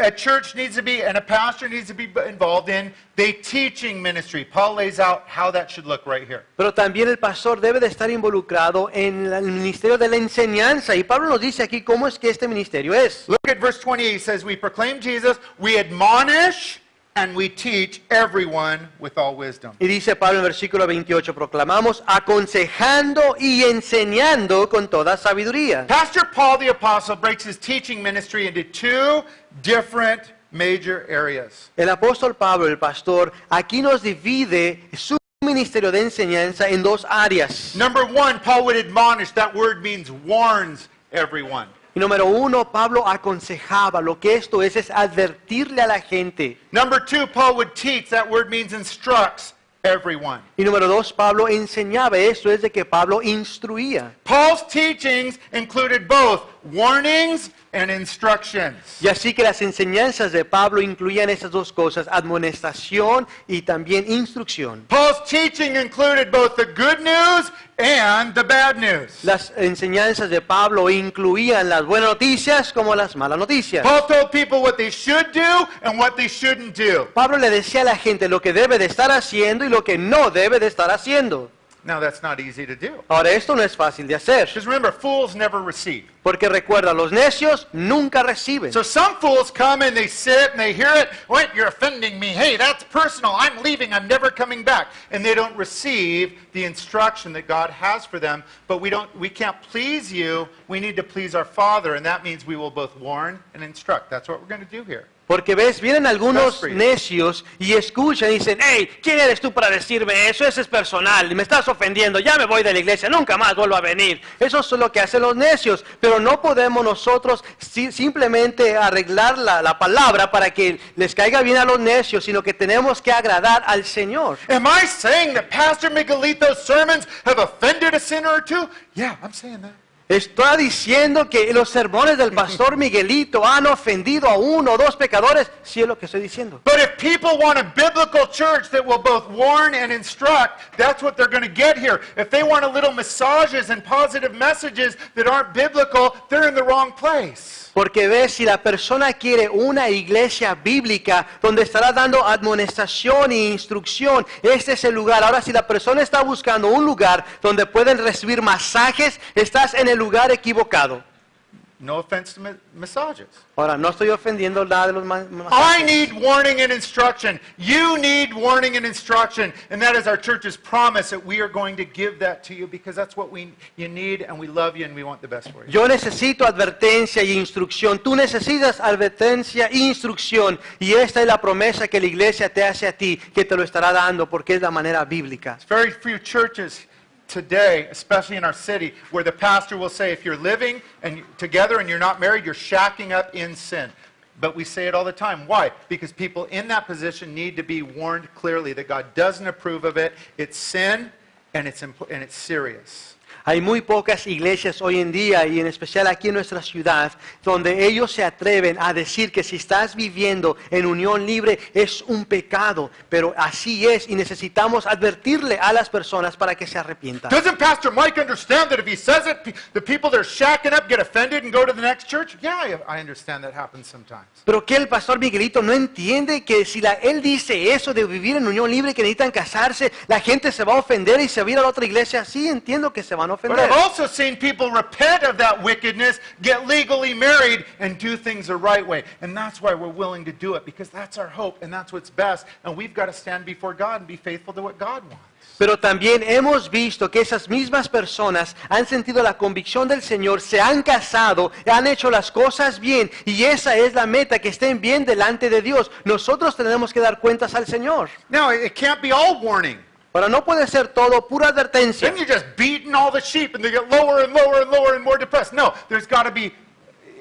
a church needs to be, and a pastor needs to be involved in the teaching ministry. Paul lays out how that should look right here. Pero también el pastor debe de estar involucrado en el ministerio de la enseñanza. Y Pablo nos dice aquí cómo es que este ministerio es. Look at verse 28. It says, we proclaim Jesus, we admonish, and we teach everyone with all wisdom. Y dice Pablo en versículo 28, proclamamos aconsejando y enseñando con toda sabiduría. Pastor Paul the Apostle breaks his teaching ministry into two different major areas. El apóstol Pablo, el pastor, aquí nos divide su ministerio de enseñanza en dos áreas. Number one, Paul would admonish. That word means warns everyone. Y número uno, Pablo aconsejaba. Lo que esto es advertirle a la gente. Number two, Paul would teach. That word means instructs everyone. Y número dos, Pablo enseñaba. Esto es de que Pablo instruía. Paul's teachings included both warnings and instructions. Y así que las enseñanzas de Pablo incluían esas dos cosas, admonestación y también instrucción. Paul's teaching included both the good news and the bad news. Las enseñanzas de Pablo incluían las buenas noticias como las malas noticias. Paul told people what they should do and what they shouldn't do. Pablo le decía a la gente lo que debe de estar haciendo y lo que no debe de estar haciendo. Now that's not easy to do. Ahora, esto no es fácil de hacer, Because remember, fools never receive. porque recuerda, los necios nunca reciben. So some fools come and they sit and they hear it. Wait, you're offending me. Hey, that's personal. I'm leaving. I'm never coming back. And they don't receive the instruction that God has for them. But we can't please you. We need to please our Father. And that means we will both warn and instruct. That's what we're going to do here. Porque ves, vienen algunos That's free. necios y escuchan y dicen, hey, ¿quién eres tú para decirme eso? Eso es personal, me estás ofendiendo, ya me voy de la iglesia, nunca más vuelvo a venir. Eso es lo que hacen los necios, pero no podemos nosotros simplemente arreglar la palabra para que les caiga bien a los necios, sino que tenemos que agradar al Señor. Am I saying that Pastor Miguelito's sermons have offended a sinner or two? Yeah, I'm saying that. Está diciendo que los sermones del pastor Miguelito han ofendido a uno o dos pecadores. Sí es lo que estoy diciendo. But if people want a biblical church that will both warn and instruct, that's what they're going to get here. If they want a little massages and positive messages that aren't biblical, they're in the wrong place. Porque ves, si la persona quiere una iglesia bíblica donde estará dando admonestación e instrucción, este es el lugar. Ahora, si la persona está buscando un lugar donde pueden recibir masajes, estás en el lugar equivocado. No offense to massages. Ahora, no estoy ofendiendo nada de los I masajes. need warning and instruction. You need warning and instruction. And that is our church's promise that we are going to give that to you because that's what you need and we love you and we want the best for you. Yo necesito advertencia y instrucción. Tú necesitas advertencia e instrucción. Y esta es la promesa que la iglesia te hace a ti, que te lo estará dando porque es la manera bíblica. Very few churches today, especially in our city, where the pastor will say, if you're living and together and you're not married, you're shacking up in sin. But we say it all the time. Why? Because people in that position need to be warned clearly that God doesn't approve of it. It's sin and it's serious. Hay muy pocas iglesias hoy en día, y en especial aquí en nuestra ciudad, donde ellos se atreven a decir que si estás viviendo en unión libre es un pecado, pero así es y necesitamos advertirle a las personas para que se arrepientan. Doesn't Pastor Mike understand that if he says it, the people that are shacking up get offended and go to the next church? Yeah, I understand that happens sometimes. Pero que el pastor Miguelito no entiende que si él dice eso de vivir en unión libre, que necesitan casarse, la gente se va a ofender y se va a ir a la otra iglesia. Sí, entiendo que se van a But ofender. I've also seen people repent of that wickedness, get legally married, and do things the right way. And that's why we're willing to do it, because that's our hope, and that's what's best. And we've got to stand before God and be faithful to what God wants. Pero también hemos visto que esas mismas personas han sentido la convicción del Señor, se han casado, han hecho las cosas bien, y esa es la meta, que estén bien delante de Dios. Nosotros tenemos que dar cuentas al Señor. Now, it can't be all warning. Ahora, no puede ser todo pura advertencia. Then you're just beating all the sheep, and they get lower and lower and lower and more depressed. No, there's got to be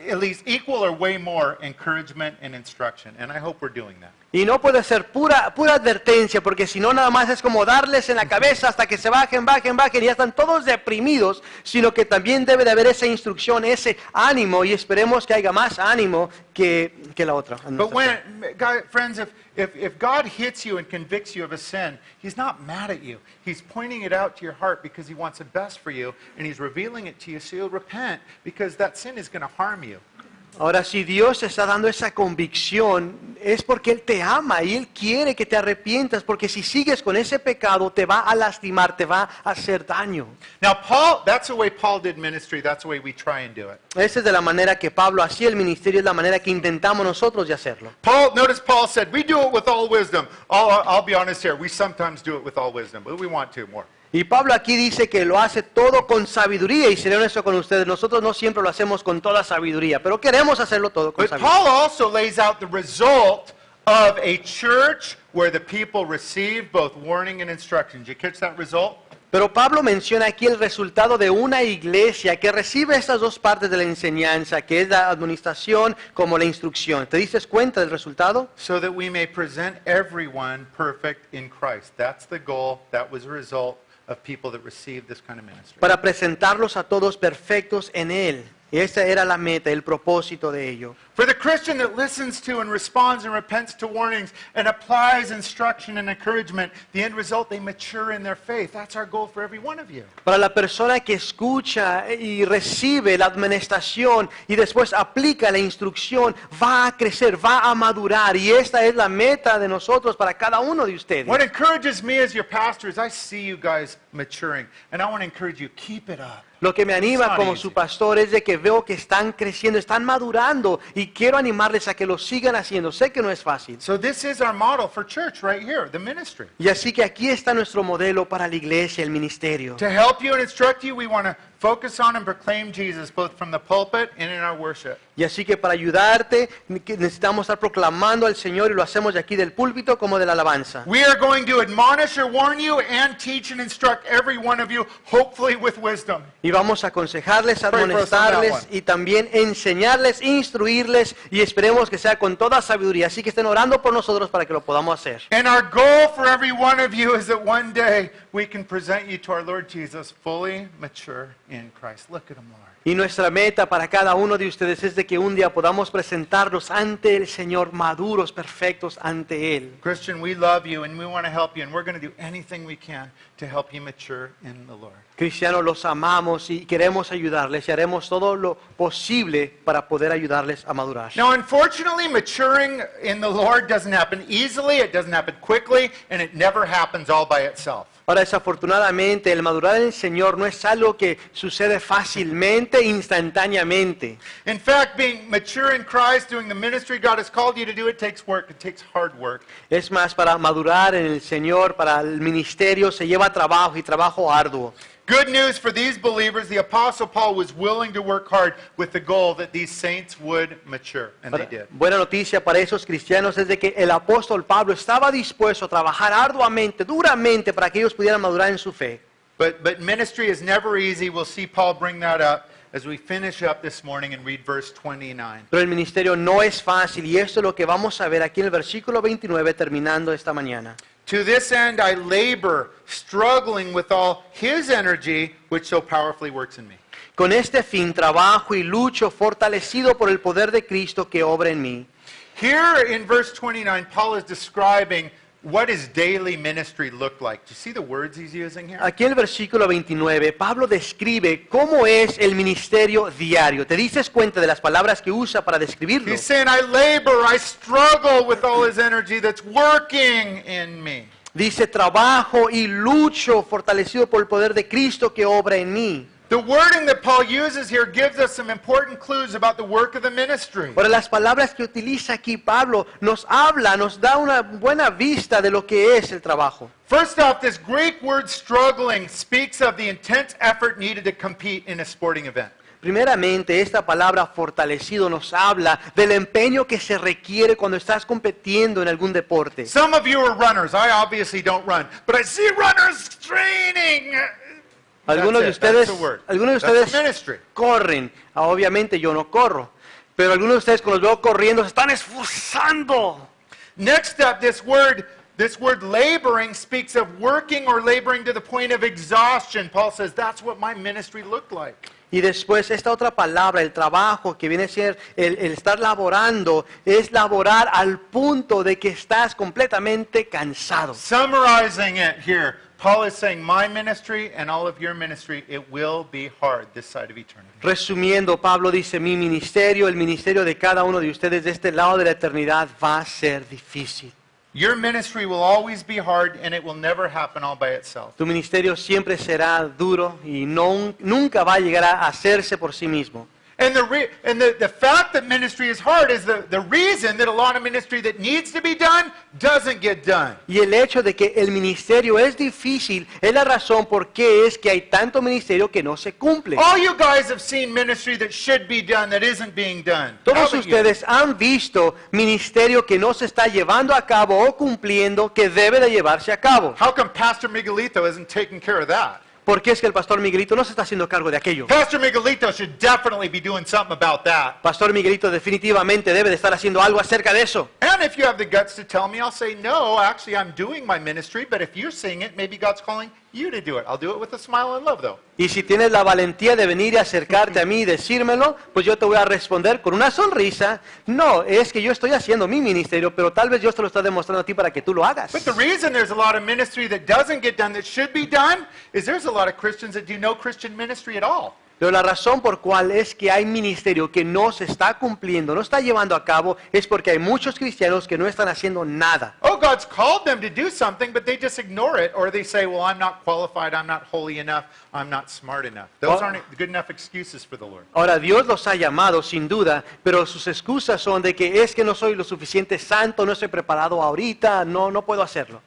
at least equal or way more encouragement and instruction, and I hope we're doing that. Y no puede ser pura advertencia, porque si no nada más es como darles en la cabeza hasta que se bajen y ya están todos deprimidos, sino que también debe de haber esa instrucción, ese ánimo, y esperemos que haya más ánimo que la otra. But friends, if God hits you and convicts you of a sin, He's not mad at you. He's pointing it out to your heart because He wants the best for you, and He's revealing it to you so you'll repent, because that sin is going to harm you. Ahora, si Dios te está dando esa convicción, es porque Él te ama y Él quiere que te arrepientas, porque si sigues con ese pecado, te va a lastimar, te va a hacer daño. Now, that's the way Paul did ministry. That's the way we try and do it. Esa es de la manera que Pablo hacía el ministerio, es la manera que intentamos nosotros de hacerlo. Notice Paul said, we do it with all wisdom. I'll be honest here. We sometimes do it with all wisdom, but we want to more. Y Pablo aquí dice que lo hace todo con sabiduría, y seré honesto con ustedes, nosotros no siempre lo hacemos con toda sabiduría, pero queremos hacerlo todo con But sabiduría. Paul also lays out the result of a church where the people receive both warning and instruction. Did you catch that result? Pero Pablo menciona aquí el resultado de una iglesia que recibe estas dos partes de la enseñanza, que es la administración como la instrucción. ¿Te diste cuenta del resultado? So that we may present everyone perfect in Christ. That's the goal. That was the result of people that received this kind of ministry. Para presentarlos a todos perfectos en Él. Y esa era la meta, el propósito de ello. For the Christian that listens to and responds and repents to warnings and applies instruction and encouragement, the end result, they mature in their faith. That's our goal for every one of you. Para la persona que escucha y recibe la administración y después aplica la instrucción, va a crecer, va a madurar. Y esta es la meta de nosotros para cada uno de ustedes. What encourages me as your pastor is I see you guys maturing, and I want to encourage you, keep it up. Lo que me anima como su pastor es de que veo que están creciendo, están madurando, y quiero animarles a que lo sigan haciendo. Sé que no es fácil. So this is our model for church right here, the ministry. Y así que aquí está nuestro modelo para la iglesia, el ministerio. To help you and instruct you, we want to focus on and proclaim Jesus both from the pulpit and in our worship. Y así que para ayudarte necesitamos estar proclamando al Señor, y lo hacemos de aquí del púlpito como de la alabanza. We are going to admonish or warn you and teach and instruct every one of you, hopefully with wisdom. Y vamos a aconsejarles, amonestarles y también enseñarles, instruirles, y esperemos que sea con toda sabiduría. Así que estén orando por nosotros para que lo podamos hacer. And our goal for every one of you is that one day we can present you to our Lord Jesus fully mature in Christ. Look at him, Lord. Y nuestra meta para cada uno de ustedes es de que un día podamos presentarlos ante el Señor maduros, perfectos ante Él. Christian, we love you and we want to help you, and we're going to do anything we can to help you mature in the Lord. Cristianos, los amamos y queremos ayudarles, y haremos todo lo posible para poder ayudarles a madurar. Now, unfortunately, maturing in the Lord doesn't happen easily, it doesn't happen quickly, and it never happens all by itself. Ahora, desafortunadamente, el madurar en el Señor no es algo que sucede fácilmente, instantáneamente. In fact, being mature in Christ, doing the ministry God has called you to do, it takes work, it takes hard work. Es más, para madurar en el Señor, para el ministerio, se lleva trabajo, y trabajo arduo. Good news for these believers, the Apostle Paul was willing to work hard with the goal that these saints would mature, and they did. Buena noticia para esos cristianos es de que el apóstol Pablo estaba dispuesto a trabajar arduamente, duramente, para que ellos pudieran madurar en su fe. But ministry is never easy. We'll see Paul bring that up as we finish up this morning and read verse 29. Pero el ministerio no es fácil, y esto es lo que vamos a ver aquí en el versículo 29, terminando esta mañana. To this end I labor, struggling with all his energy, which so powerfully works in me. Con este fin trabajo y lucho, fortalecido por el poder de Cristo que obra en mí. Here in verse 29, Paul is describing what his daily ministry looked like. Do you see the words he's using here? Aquí en el versículo 29, Pablo describe cómo es el ministerio diario. ¿Te dices cuenta de las palabras que usa para describirlo? He's saying, I labor, I struggle with all his energy that's working in me. Dice, trabajo y lucho, fortalecido por el poder de Cristo que obra en mí. The wording that Paul uses here gives us some important clues about the work of the ministry. Ahora, las palabras que utiliza aquí Pablo nos habla, nos da una buena vista de lo que es el trabajo. First off, this Greek word struggling speaks of the intense effort needed to compete in a sporting event. Primeramente, esta palabra fortalecido nos habla del empeño que se requiere cuando estás compitiendo en algún deporte. Some of you are runners. I obviously don't run, but I see runners training. Algunos de ustedes Ministry. corren. Obviamente yo no corro, pero algunos de ustedes cuando los veo corriendo se están esforzando. Next up, this word laboring speaks of working or laboring to the point of exhaustion. Paul says, that's what my ministry looked like. Y después esta otra palabra, el trabajo, que viene a ser el estar laborando, es laborar al punto de que estás completamente cansado. Summarizing it here, Paul is saying, my ministry and all of your ministry, it will be hard this side of eternity. Resumiendo, Pablo dice, mi ministerio, el ministerio de cada uno de ustedes de este lado de la eternidad va a ser difícil. Your ministry will always be hard and it will never happen all by itself. Tu ministerio siempre será duro y nunca va a llegar a hacerse por sí mismo. And the fact that ministry is hard is the reason that a lot of ministry that needs to be done doesn't get done. Y el hecho de que el ministerio es difícil es la razón por qué es que hay tanto ministerio que no se cumple. All you guys have seen ministry that should be done that isn't being done. How Todos about you? ustedes han visto ministerio que no se está llevando a cabo o cumpliendo que debe de llevarse a cabo. How come Pastor Miguelito isn't taking care of that? ¿Por qué es que el pastor Miguelito no se está haciendo cargo de aquello? Pastor Miguelito should definitely be doing something about that. Pastor Miguelito definitivamente debe de estar haciendo algo acerca de eso. And if you have the guts to tell me, I'll say, no, actually I'm doing my ministry, but if you're seeing it, maybe God's calling you to do it. I'll do it with a smile and love, though. Y si tienes la valentía de venir y acercarte a mí y decírmelo, pues yo te voy a responder con una sonrisa. No, es que yo estoy haciendo mi ministerio, pero tal vez Dios te lo está demostrando a ti para que tú lo hagas. But the reason there's a lot of ministry that doesn't get done that should be done is there's a lot of Christians that do no Christian ministry at all. Pero la razón por cual es que hay ministerio que no se está cumpliendo, no está llevando a cabo, es porque hay muchos cristianos que no están haciendo nada. Oh, God's called them to do something, but they just ignore it, or they say, well, I'm not qualified, I'm not holy enough, I'm not smart enough. Those aren't good enough excuses for the Lord. Ahora, Dios los ha llamado sin duda, pero sus excusas son de que es que no soy lo suficiente santo, no estoy preparado ahorita, no puedo hacerlo.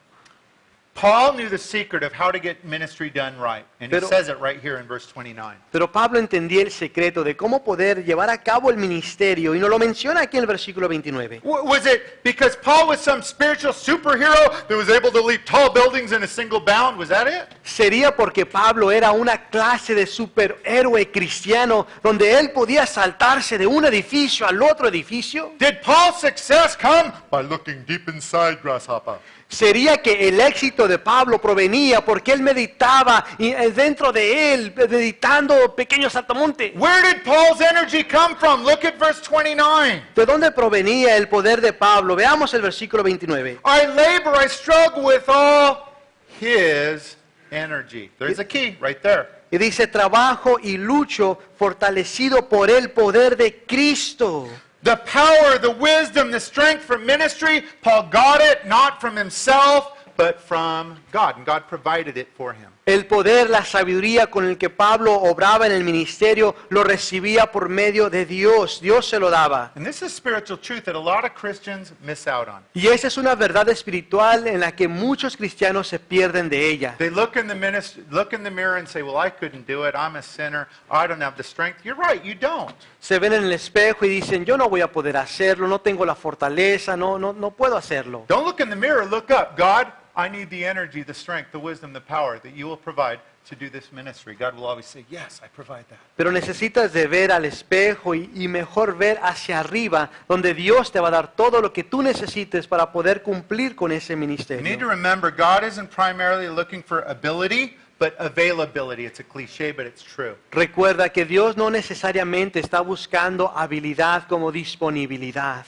Paul knew the secret of how to get ministry done right, and he Pero- says it right here in verse 29. Pero Pablo entendía el secreto de cómo poder llevar a cabo el ministerio y nos lo menciona aquí en el versículo 29. Was it because Paul was some spiritual superhero that was able to leap tall buildings in a single bound? Was that it? ¿Sería porque Pablo era una clase de superhéroe cristiano donde él podía saltarse de un edificio al otro edificio? Did Paul's success come by looking deep inside, grasshopper? ¿Sería que el éxito de Pablo provenía porque él meditaba dentro de él, meditando pequeños saltamontes? Where did Paul's energy come from? Look at verse 29. ¿De dónde provenía el poder de Pablo? Veamos el versículo 29. I labor, I struggle with all his energy. There's a key right there. Y dice, trabajo y lucho fortalecido por el poder de Cristo. The power, the wisdom, the strength for ministry, Paul got it not from himself, but from God. And God provided it for him. El poder, la sabiduría con el que Pablo obraba en el ministerio lo recibía por medio de Dios. Dios se lo daba. And this is spiritual truth that a lot of Christians miss out on. Y esa es una verdad espiritual en la que muchos cristianos se pierden de ella. They look in the mirror and say, well, I couldn't do it. I'm a sinner. I don't have the strength. You're right, you don't. Se ven en el espejo y dicen, yo no voy a poder hacerlo, no tengo la fortaleza, no puedo hacerlo. Don't look in the mirror, look up. God, I need the energy, the strength, the wisdom, the power that you will provide to do this ministry. God will always say, yes, I provide that. Pero necesitas de ver al espejo y mejor ver hacia arriba, donde Dios te va a dar todo lo que tú necesites para poder cumplir con ese You need to ministerio. remember, God isn't primarily looking for ability, but availability. It's a cliche, but it's true. Recuerda que Dios no necesariamente está buscando habilidad como disponibilidad.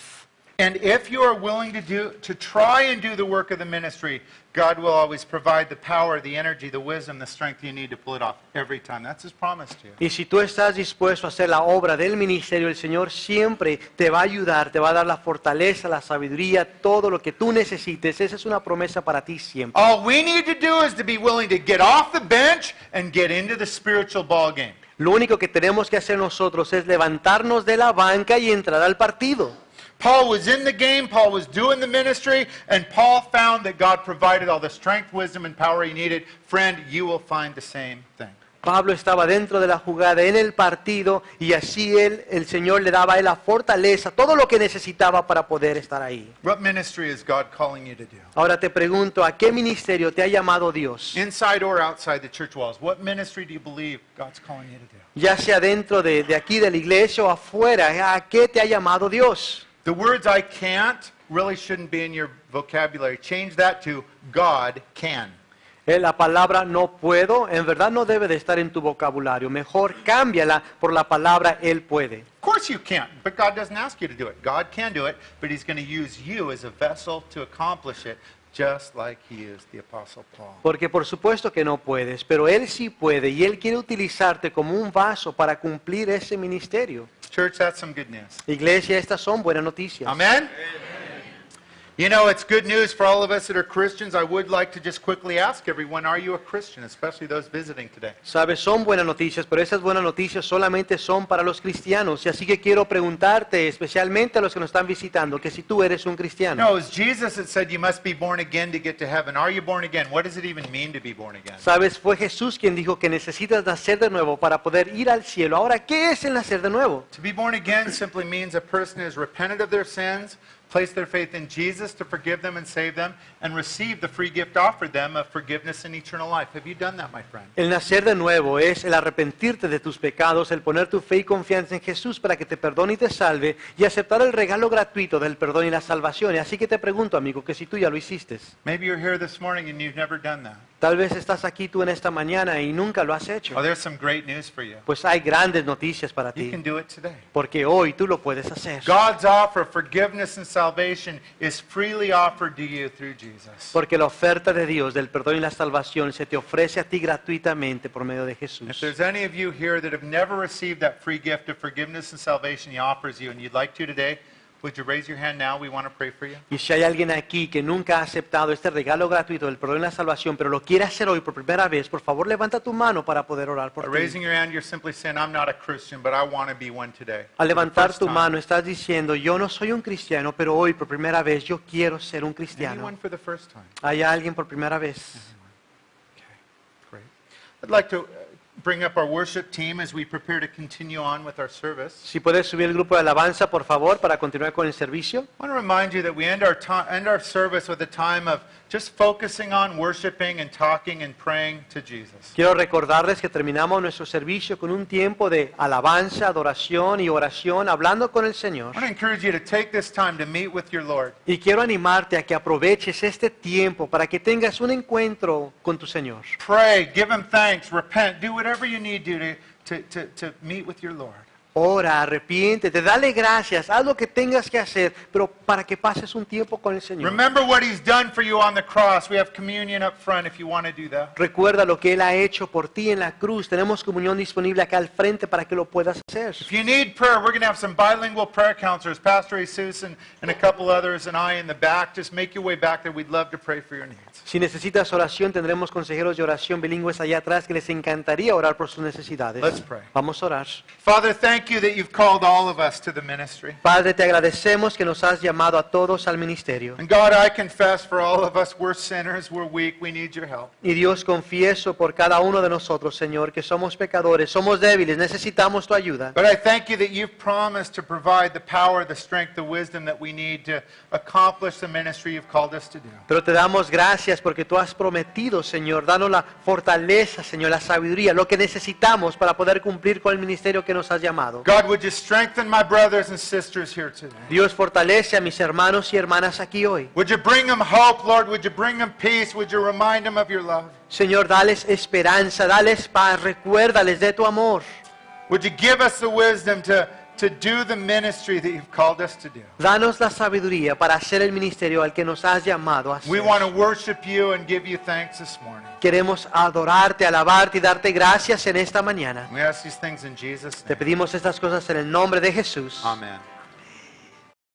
And if you are willing to try and do the work of the ministry, God will always provide the power, the energy, the wisdom, the strength you need to pull it off every time. That's His promise to you. Y si tú estás dispuesto a hacer la obra del ministerio, el Señor siempre te va a ayudar, te va a dar la fortaleza, la sabiduría, todo lo que tú necesites. Esa es una promesa para ti siempre. All we need to do is to be willing to get off the bench and get into the spiritual ball game. Lo único que tenemos que hacer nosotros es levantarnos de la banca y entrar al partido. Paul was in the game, Paul was doing the ministry, and Paul found that God provided all the strength, wisdom, and power he needed. Friend, you will find the same thing. Pablo estaba dentro de la jugada, en el partido, y así el Señor le daba a él la fortaleza, todo lo que necesitaba para poder estar ahí. What ministry is God calling you to do? Ahora te pregunto, ¿a qué ministerio te ha llamado Dios? Inside or outside the church walls, what ministry do you believe God's calling you to do? Ya sea dentro de aquí de la iglesia o afuera, ¿a qué te ha llamado Dios? The words I can't really shouldn't be in your vocabulary. Change that to God can. La palabra no puedo, en verdad no debe de estar en tu vocabulario. Mejor cámbiala por la palabra Él puede. Of course you can't, but God doesn't ask you to do it. God can do it, but He's going to use you as a vessel to accomplish it, just like He used the Apostle Paul. Porque por supuesto que no puedes, pero Él sí puede y Él quiere utilizarte como un vaso para cumplir ese ministerio. Church, that's some good news. Iglesia, estas son buenas noticias. Amen? You know, it's good news for all of us that are Christians. I would like to just quickly ask everyone, are you a Christian? Especially those visiting today. Sabes, son buenas noticias, pero esas buenas noticias solamente son para los cristianos. Y así que quiero preguntarte, especialmente a los que nos están visitando, que si tú eres un cristiano. No, it was Jesus that said you must be born again to get to heaven. Are you born again? What does it even mean to be born again? Sabes, fue Jesús quien dijo que necesitas nacer de nuevo para poder ir al cielo. Ahora, ¿qué es el nacer de nuevo? To be born again simply means a person has repented of their sins, placed their faith in Jesus to forgive them and save them, and received the free gift offered them of forgiveness and eternal life. Have you done that, my friend? El nacer de nuevo es el arrepentirte de tus pecados, el poner tu fe y confianza en Jesús para que te perdone y te salve, y aceptar el regalo gratuito del perdón y la salvación. Y así que te pregunto, amigo, que si tú ya lo hiciste. Maybe you're here this morning and you've never done that. Tal vez estás aquí tú en esta mañana y nunca lo has hecho. Well, there's some great news for you. Pues hay grandes noticias para You ti, can do it today. porque hoy tú lo puedes hacer. God's offer of forgiveness and salvation is freely offered to you through Jesus. Porque la oferta de Dios del perdón y la salvación se te ofrece a ti gratuitamente por medio de If Jesús. there's any of you here that have never received that free gift of forgiveness and salvation He offers you and you'd like to today, would you raise your hand now? We want to pray for you. Y si hay alguien aquí que nunca ha aceptado este regalo gratuito del perdón y la salvación, pero lo quiere hacer hoy por primera vez, por favor levanta tu mano para poder orar By por ti. raising your hand, you're simply saying, I'm not a Christian, but I want to be one today. Al levantar For the tu first mano estás diciendo, yo no soy un cristiano, pero hoy por primera vez yo quiero ser un time. cristiano. Anyone for the first time? ¿Hay alguien por primera vez? Okay, great. I'd like to bring up our worship team as we prepare to continue on with our service. Si puedes subir el grupo de alabanza, por favor, para continuar con el servicio. I want to remind you that we end our service with a time of just focusing on worshiping and talking and praying to Jesus. Quiero recordarles que terminamos nuestro servicio con un tiempo de alabanza, adoración y oración, hablando con el Señor. I want to encourage you to take this time to meet with your Lord. Y quiero animarte a que aproveches este tiempo para que tengas un encuentro con tu Señor. Pray, give Him thanks, repent, do whatever you need to meet with your Lord. Ora, arrepiéntete, dale gracias, haz lo que tengas que hacer, pero para que pases un tiempo con el Señor. Remember what He's done for you on the cross. We have communion up front if you want to do that. Recuerda lo que Él ha hecho por ti en la cruz. Tenemos comunión disponible acá al frente para que lo puedas hacer. If you need prayer, we're going to have some bilingual prayer counselors, Pastor Jesus and a couple others and I in the back. Just make your way back there. We'd love to pray for your needs. Si necesitas oración, tendremos consejeros de oración bilingües allá atrás que les encantaría orar por sus necesidades. Let's pray. Vamos a orar. Father, thank you that you've called all of us to the ministry. Padre, te agradecemos que nos has llamado a todos al ministerio. And God, I confess for all of us, we're sinners, we're weak, we need your help. Y Dios, confieso por cada uno de nosotros, Señor, que somos pecadores, somos débiles, necesitamos tu ayuda. But I thank you that you've promised to provide the power, the strength, the wisdom that we need to accomplish the ministry you've called us to do. Pero te damos gracias porque tú has prometido, Señor, danos la fortaleza, Señor, la sabiduría, lo que necesitamos para poder cumplir con el ministerio que nos has llamado. God, would you strengthen my brothers and sisters here today? Dios, fortalece a mis hermanos y hermanas aquí hoy. Would you bring them hope, Lord? Would you bring them peace? Would you remind them of your love? Señor, dales esperanza, dales paz, recuérdales de tu amor. Would you give us the wisdom to do the ministry that you've called us to do? Danos la sabiduría para hacer el ministerio al que nos has llamado a hacer. We want to worship you and give you thanks this morning. Queremos adorarte, alabarte y darte gracias en esta mañana. We ask these things in Jesus' Te name. pedimos estas cosas en el nombre de Jesús. Amen.